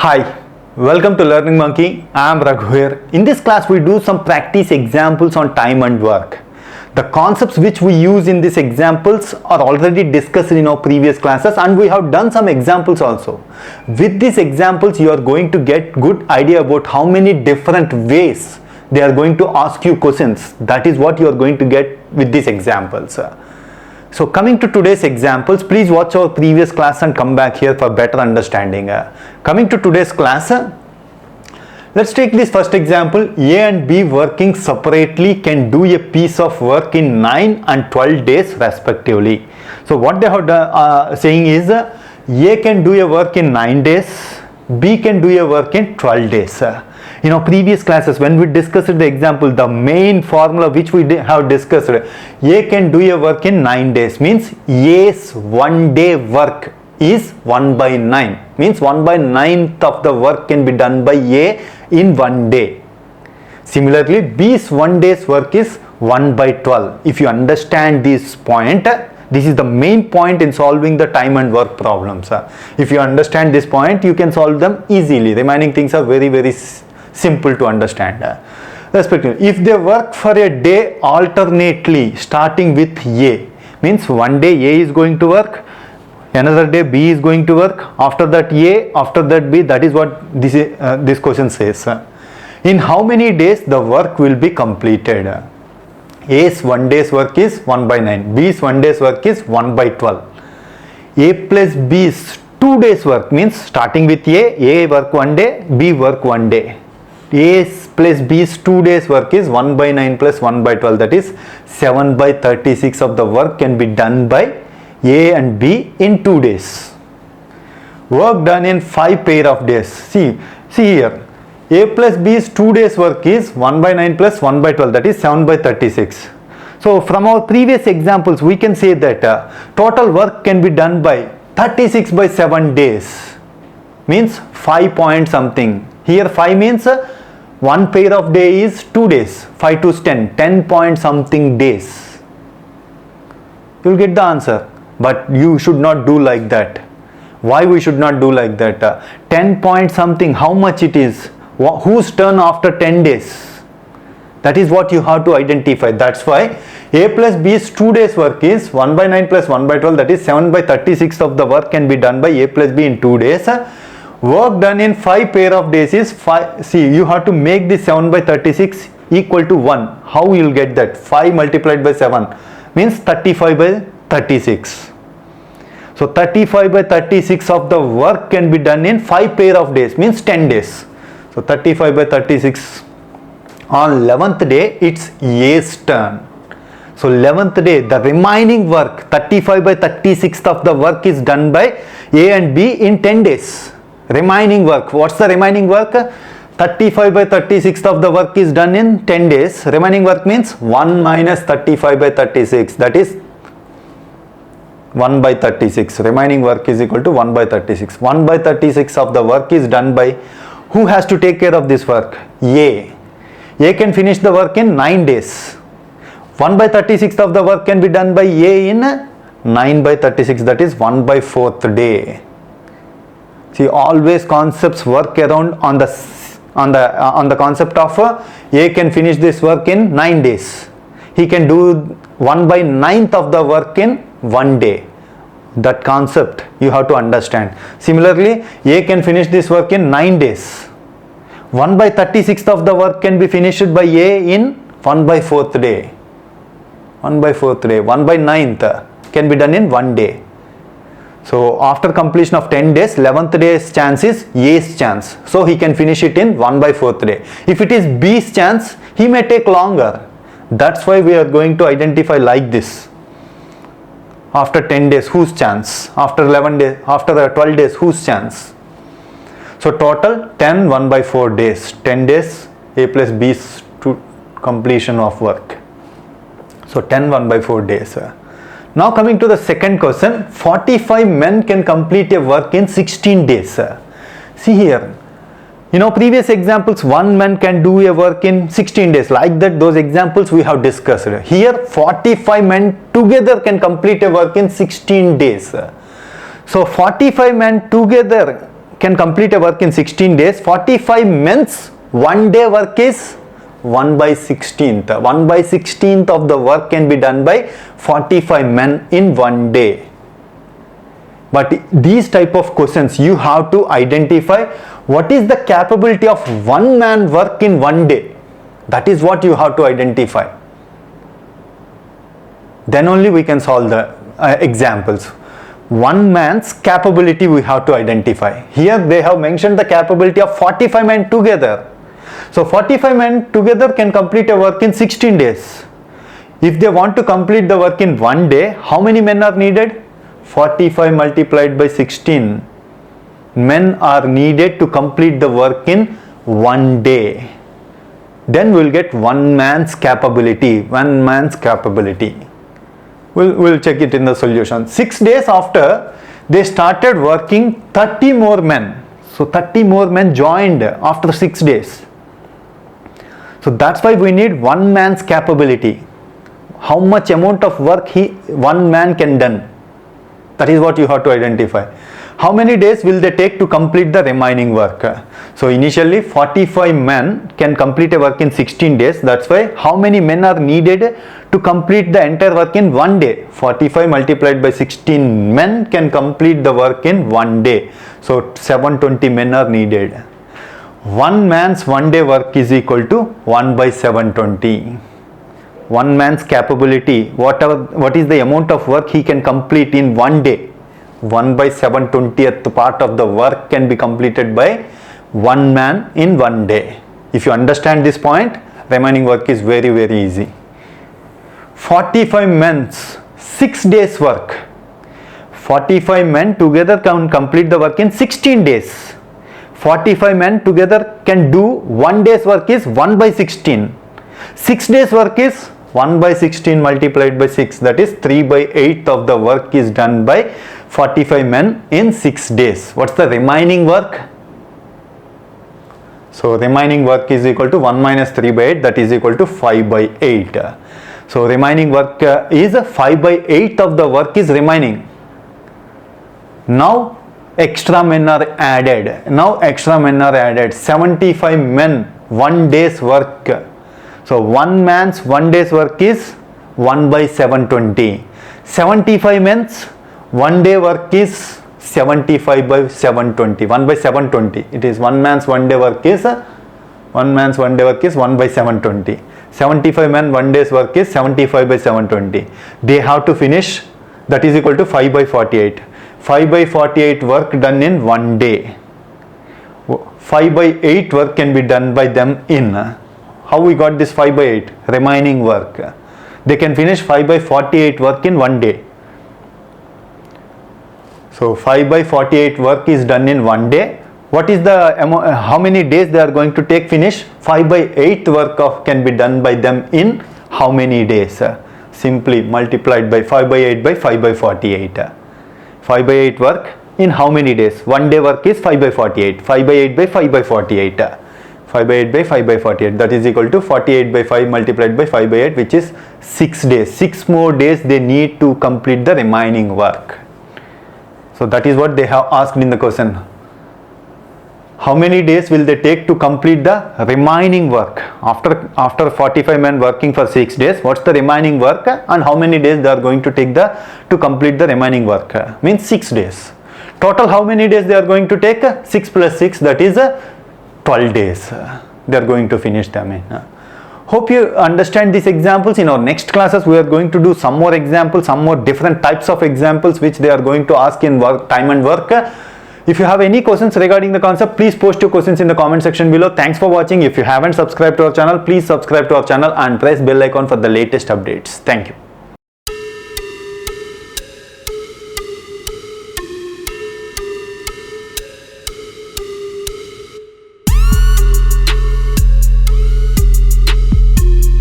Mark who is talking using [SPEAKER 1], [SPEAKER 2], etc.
[SPEAKER 1] Hi, welcome to Learning Monkey. I am Raghu here. In this class, we do some practice examples on time and work. The concepts which we use in these examples are already discussed in our previous classes, and we have done some examples also. With these examples, you are going to get good idea about how many different ways they are going to ask you questions. That is what you are going to get with these examples. So coming to today's examples, please watch our previous class and come back here for better understanding. Coming to today's class, let's take this first example. A and B working separately can do a piece of work in 9 and 12 days respectively. So what they are saying is A can do a work in 9 days, B can do a work in 12 days. In our previous classes, when we discussed the example, the main formula which we have discussed, A can do a work in 9 days, means A's 1 day work is 1 by 9, means 1 by 9th of the work can be done by A in 1 day. Similarly, B's 1 day's work is 1 by 12. If you understand this point, this is the main point in solving the time and work problems. If you understand this point, you can solve them easily. Remaining things are very simple to understand. Respectively, if they work for a day alternately starting with A, means one day A is going to work, another day B is going to work, after that A, after that B. That is what this question says. In how many days the work will be completed? A's 1 day's work is 1 by 9, B's 1 day's work is 1 by 12. A plus B's 2 days work, means starting with A work 1 day, B work 1 day. A's plus B's 2 days work is 1 by 9 plus 1 by 12, that is 7 by 36 of the work can be done by A and B in 2 days. Work done in 5 pair of days. See here, A plus B's 2 days work is 1 by 9 plus 1 by 12, that is 7 by 36. So from our previous examples, we can say that total work can be done by 36 by 7 days, means 5 point something. Here 5 means 1 pair of day is 2 days, 5 to 10 point something days. You will get the answer, but you should not do like that. Why we should not do like that? 10 point something, how much it is? Whose turn after 10 days? That is what you have to identify. That's why A plus B's 2 days work is 1 by 9 plus 1 by 12, that is 7 by 36 of the work can be done by A plus B in 2 days. Work done in 5 pair of days is 5. See, you have to make this 7 by 36 equal to 1. How you will get that? 5 multiplied by 7 means 35 by 36. So 35 by 36 of the work can be done in 5 pair of days, means 10 days. So 35 by 36. On 11th day, it's A's turn. So 11th day, the remaining work, 35 by 36th of the work is done by A and B in 10 days. Remaining work. What's the remaining work? 35 by 36th of the work is done in 10 days. Remaining work means 1 minus 35 by 36. That is 1 by 36. Remaining work is equal to 1 by 36. 1 by 36 of the work is done by, who has to take care of this work? A. A can finish the work in 9 days. 1 by 36th of the work can be done by A in 9 by 36. That is 1 by 4th day. See, always concepts work around on the concept of A can finish this work in 9 days. He can do 1 by 9th of the work in 1 day. That concept you have to understand. Similarly, A can finish this work in 9 days. 1 by 36th of the work can be finished by A in 1 by 4th day. 1 by 4th day. 1 by 9th can be done in 1 day. So after completion of 10 days, 11th day's chance is A's chance. So he can finish it in 1 by 4th day. If it is B's chance, he may take longer. That's why we are going to identify like this. After 10 days, whose chance? After 11 days, after 12 days, whose chance? So total 10 1 by 4 days. 10 days, A plus B's to completion of work. So 10 1 by 4 days. Now coming to the second question, 45 men can complete a work in 16 days. See here, in our previous examples, 1 man can do a work in 16 days. Like that, those examples we have discussed. Here, 45 men together can complete a work in 16 days. So 45 men together can complete a work in 16 days. 45 men's 1 day work is 1 by 16th. 1 by 16th of the work can be done by 45 men in 1 day. But these type of questions, you have to identify what is the capability of one man work in 1 day. That is what you have to identify. Then only we can solve the examples. One man's capability we have to identify. Here they have mentioned the capability of 45 men together. So 45 men together can complete a work in 16 days. If they want to complete the work in 1 day, how many men are needed? 45 multiplied by 16 men are needed to complete the work in 1 day. Then we will get one man's capability. One man's capability. We'll check it in the solution. 6 days after, they started working 30 more men. So 30 more men joined after 6 days. So that's why we need one man's capability. How much amount of work one man can done. That is what you have to identify. How many days will they take to complete the remaining work? So initially 45 men can complete a work in 16 days. That's why how many men are needed to complete the entire work in 1 day? 45 multiplied by 16 men can complete the work in 1 day. So 720 men are needed. One man's 1 day work is equal to 1 by 720. One man's capability, what is the amount of work he can complete in 1 day? 1 by 7/20th part of the work can be completed by one man in 1 day. If you understand this point, remaining work is very, very easy. 45 men's 6 days work. 45 men together can complete the work in 16 days. 45 men together can do 1 day's work is 1 by 16. 6 days work is 1 by 16 multiplied by 6, that is 3 by 8 of the work is done by 45 men in 6 days. What's the remaining work? So remaining work is equal to 1 minus 3 by 8, that is equal to 5 by 8. So remaining work is 5 by 8 of the work is remaining. Now extra men are added. 75 men 1 day's work. So one man's 1 day's work is 1 by 720. 75 men's 1 day work is 75 by 720. 1 by 720. It is one man's 1 day work is 1 by 720. 75 men 1 day's work is 75 by 720. They have to finish, that is equal to 5 by 48. 5 by 48 work done in 1 day. 5 by 8 work can be done by them in. How we got this 5 by 8? Remaining work. They can finish 5 by 48 work in 1 day. So 5 by 48 work is done in 1 day. What is the how many days they are going to take finish? 5 by 8 work can be done by them in how many days? Simply multiplied by 5 by 8 by 5 by 48. 5 by 8 work in how many days? 1 day work is 5 by 48. 5 by 8 by 5 by 48. 5 by 8 by 5 by 48, that is equal to 48 by 5 multiplied by 5 by 8, which is 6 days. 6 more days they need to complete the remaining work. So that is what they have asked in the question. How many days will they take to complete the remaining work? After 45 men working for 6 days, what's the remaining work and how many days they are going to take to complete the remaining work? Means 6 days. Total how many days they are going to take? 6 plus 6, that is 12 days. They are going to finish them in. Hope you understand these examples. In our next classes, we are going to do some more examples, some more different types of examples which they are going to ask in work, time and work. If you have any questions regarding the concept, please post your questions in the comment section below. Thanks for watching. If you haven't subscribed to our channel, please subscribe to our channel and press bell icon for the latest updates. Thank you.